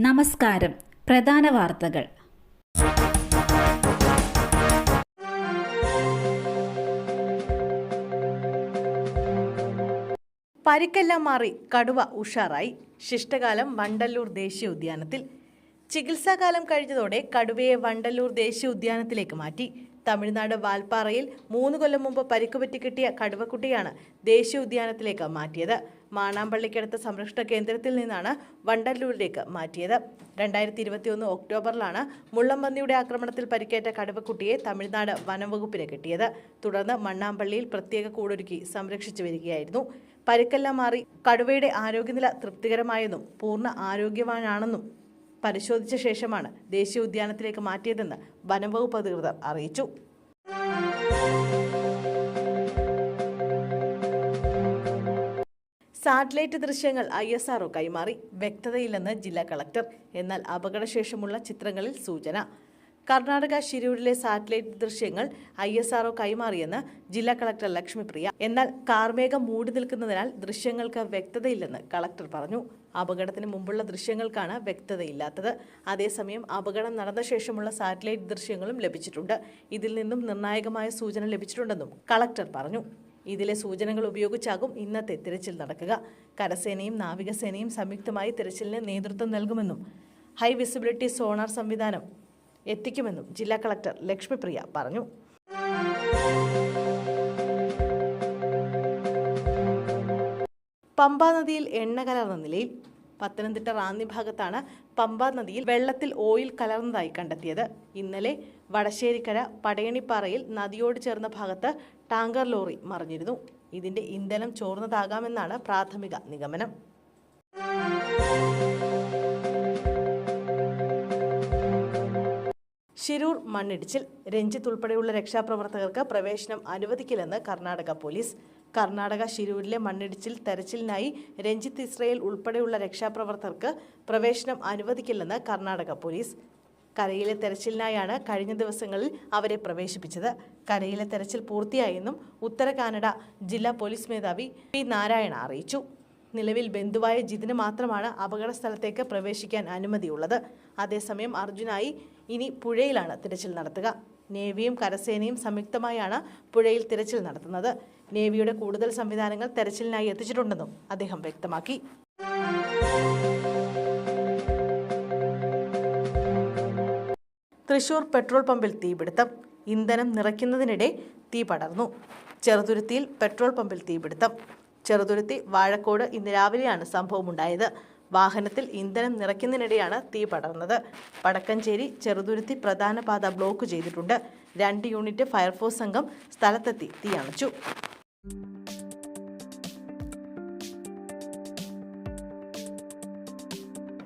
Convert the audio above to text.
നമസ്കാരം. പ്രധാന വാർത്തകൾ. പരിക്കെല്ലാം മാറി കടുവ ഉഷാറായി. ശിഷ്ടകാലം വണ്ടല്ലൂർ ദേശീയ ഉദ്യാനത്തിൽ. ചികിത്സാകാലം കഴിഞ്ഞതോടെ കടുവയെ വണ്ടല്ലൂർ ദേശീയ ഉദ്യാനത്തിലേക്ക് മാറ്റി. തമിഴ്നാട് വാൽപ്പാറയിൽ 3 കൊല്ലം മുമ്പ് പരിക്കുപറ്റി കിട്ടിയ കടുവക്കുട്ടിയാണ് ദേശീയ ഉദ്യാനത്തിലേക്ക് മാറ്റിയത്. മാണാമ്പള്ളിക്കടുത്ത സംരക്ഷണ കേന്ദ്രത്തിൽ നിന്നാണ് വണ്ടല്ലൂരിലേക്ക് മാറ്റിയത്. 2021 ഒക്ടോബറിലാണ് മുള്ളംപന്നിയുടെ ആക്രമണത്തിൽ പരിക്കേറ്റ കടുവക്കുട്ടിയെ തമിഴ്നാട് വനംവകുപ്പിന് കിട്ടിയത്. തുടർന്ന് മണ്ണാമ്പള്ളിയിൽ പ്രത്യേക കൂടൊരുക്കി സംരക്ഷിച്ചു വരികയായിരുന്നു. പരിക്കെല്ലാം മാറി കടുവയുടെ ആരോഗ്യനില തൃപ്തികരമായെന്നും പൂർണ്ണ ആരോഗ്യവാനാണെന്നും പരിശോധിച്ച ശേഷമാണ് ദേശീയ ഉദ്യാനത്തിലേക്ക് മാറ്റിയതെന്ന് വനംവകുപ്പ് അധികൃതർ അറിയിച്ചു. സാറ്റലൈറ്റ് ദൃശ്യങ്ങൾ ISRO കൈമാറി. വ്യക്തതയില്ലെന്ന് ജില്ലാ കളക്ടർ. എന്നാൽ അപകടശേഷമുള്ള ചിത്രങ്ങളിൽ സൂചന. കർണാടക ശിരൂരിലെ സാറ്റലൈറ്റ് ദൃശ്യങ്ങൾ ISRO കൈമാറിയെന്ന് ജില്ലാ കളക്ടർ ലക്ഷ്മിപ്രിയ. എന്നാൽ കാർമേഘം മൂടി നിൽക്കുന്നതിനാൽ ദൃശ്യങ്ങൾക്ക് വ്യക്തതയില്ലെന്ന് കളക്ടർ പറഞ്ഞു. അപകടത്തിന് മുമ്പുള്ള ദൃശ്യങ്ങൾക്കാണ് വ്യക്തതയില്ലാത്തത്. അതേസമയം അപകടം നടന്ന ശേഷമുള്ള സാറ്റലൈറ്റ് ദൃശ്യങ്ങളും ലഭിച്ചിട്ടുണ്ട്. ഇതിൽ നിന്നും നിർണായകമായ സൂചന ലഭിച്ചിട്ടുണ്ടെന്നും കളക്ടർ പറഞ്ഞു. ഇതിലെ സൂചനകൾ ഉപയോഗിച്ചാകും ഇന്നത്തെ തിരച്ചിൽ നടക്കുക. കരസേനയും നാവികസേനയും സംയുക്തമായി തിരച്ചിലിന് നേതൃത്വം നൽകുമെന്നും ഹൈ വിസിബിലിറ്റി സോണാർ സംവിധാനം എത്തിക്കുമെന്നും ജില്ലാ കളക്ടർ ലക്ഷ്മിപ്രിയ പറഞ്ഞു. പമ്പാ നദിയിൽ എണ്ണ കലർന്ന നിലയിൽ. പത്തനംതിട്ട റാന്നി ഭാഗത്താണ് പമ്പാ നദിയിൽ വെള്ളത്തിൽ ഓയിൽ കലർന്നതായി കണ്ടെത്തിയത്. ഇന്നലെ വടശ്ശേരിക്കര പടയണിപ്പാറയിൽ നദിയോട് ചേർന്ന ഭാഗത്ത് ടാങ്കർ ലോറി മറിഞ്ഞിരുന്നു. ഇതിന്റെ ഇന്ധനം ചോർന്നതാകാമെന്നാണ് പ്രാഥമിക നിഗമനം. ശിരൂർ മണ്ണിടിച്ചിൽ. രഞ്ജിത്ത് ഉൾപ്പെടെയുള്ള രക്ഷാപ്രവർത്തകർക്ക് പ്രവേശനം അനുവദിക്കില്ലെന്ന് കർണാടക പോലീസ്. കർണാടക ശിരൂരിലെ മണ്ണിടിച്ചിൽ തെരച്ചിലിനായി രഞ്ജിത്ത് ഇസ്രയേൽ ഉൾപ്പെടെയുള്ള രക്ഷാപ്രവർത്തകർക്ക് പ്രവേശനം അനുവദിക്കില്ലെന്ന് കർണാടക പോലീസ്. കരയിലെ തെരച്ചിലിനായാണ് കഴിഞ്ഞ ദിവസങ്ങളിൽ അവരെ പ്രവേശിപ്പിച്ചത്. കരയിലെ തെരച്ചിൽ പൂർത്തിയായെന്നും ഉത്തര കാനഡ ജില്ലാ പോലീസ് മേധാവി പി നാരായണ അറിയിച്ചു. നിലവിൽ ബന്ധുവായ ജിതിന് മാത്രമാണ് അപകട സ്ഥലത്തേക്ക് പ്രവേശിക്കാൻ അനുമതിയുള്ളത്. അതേസമയം അർജുനായി ഇനി പുഴയിലാണ് തിരച്ചിൽ നടത്തുക. നേവിയും കരസേനയും സംയുക്തമായാണ് പുഴയിൽ തിരച്ചിൽ നടത്തുന്നത്. നേവിയുടെ കൂടുതൽ സംവിധാനങ്ങൾ തെരച്ചിലിനായി എത്തിച്ചിട്ടുണ്ടെന്നും അദ്ദേഹം വ്യക്തമാക്കി. തൃശൂർ പെട്രോൾ പമ്പിൽ തീപിടുത്തം. ഇന്ധനം നിറയ്ക്കുന്നതിനിടെ തീ പടർന്നു. ചെറുതുരുത്തിയിൽ പെട്രോൾ പമ്പിൽ തീപിടുത്തം. ചെറുതുരുത്തി വാഴക്കോട് ഇന്ന് രാവിലെയാണ് സംഭവമുണ്ടായത്. വാഹനത്തിൽ ഇന്ധനം നിറയ്ക്കുന്നതിനിടെയാണ് തീ പടർന്നത്. വടക്കഞ്ചേരി ചെറുതുരുത്തി പ്രധാന പാത ബ്ലോക്ക് ചെയ്തിട്ടുണ്ട്. 2 യൂണിറ്റ് ഫയർഫോഴ്സ് സംഘം സ്ഥലത്തെത്തി തീ അണച്ചു.